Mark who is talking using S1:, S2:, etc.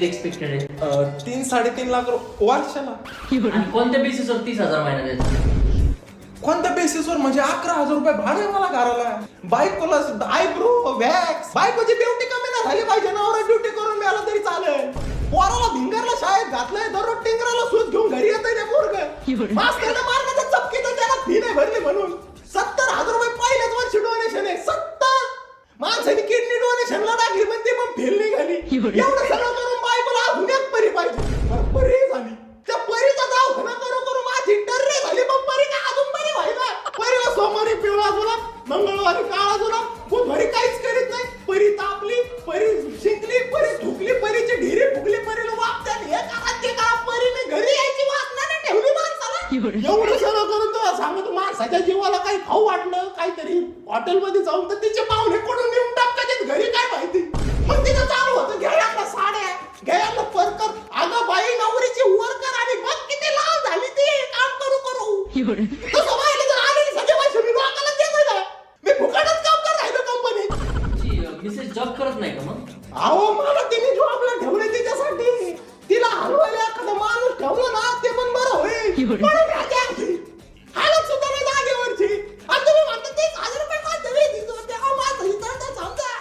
S1: Expected आहे
S2: 3-3.5 लाख वर्षाला.
S1: आणि कोणत्या बेसिसवर 30,000 महिना द्यायचा?
S2: कोणत्या बेसिसवर म्हणजे 11,000 रुपये भाडे मला घराला. बायकोला आयब्रो वॅक्स. बायकोची ब्युटी कमी ना झाली पाहिजे. नवरा ड्युटी करून मिळाला तरी चालेल. पोराला भिंगरला शाळेत घातलंय. दररोज टिंगराला सूज घेऊन घरी येतंय ते पोरग. मास्टरला मारण्याचा चपकी तर त्याला फी नाही भरली म्हणून 70,000 रुपये पहिल्याच वर्षी डोनेशन आहे. 70 माणसाने किडनी डोनेशनला टाकली पण ती पण फेल निघाली. एवढं सगळं करून बायकोला अजून एक परी पाहिजे. परी झाली. त्या परीचा दवाखाना करू करू माझी टर्रे झाली. पण परी काय अजून बरी व्हायला. परीला सोमवारी पिवळा जुलाब, मंगळवारी काळा जुलाब, बुधवारी काहीच करीत नाही. परी तापली, परी शिंकली, परी धुकली, परीची ढिरी फुगली, परीला वापत्यात हे करा ते करा. परीने घरी यायची वासना नाही ठेवली माणसाला. एवढं सगळं करून तुला सांगतो माणसाच्या जीवाला काही खाऊ वाटलं काहीतरी हॉटेलमध्ये जाऊन तर तिचे पाहुणे कोणून नेऊन टाकतात घरी काय माहिती. मग तिथं चालू होतं घ्यायला साड्या, घ्यायला परकर. अगं बाई नवरीची वर्कर आणि बघ किती लाल झाली ती काम करू करू. तसं व्हायला जर आलेली सगळे पैसे मी लोकांना देतोय ना. मी फुकटच काम कर राहिलो कंपनीत.
S1: मिसेस जॉब करत नाही का मग?
S2: अहो मला तिने जॉबला ठेवले तिच्यासाठी. तिला हलवायला एखादा माणूस ठेवला ना ते पण बरं होईल. म्हणून राहते आमची हालत सुद्धा नाही जागेवरची. आणि तुम्ही म्हणता 30,000 रुपये का देवी तिथं तेव्हा माझं इतर समजा.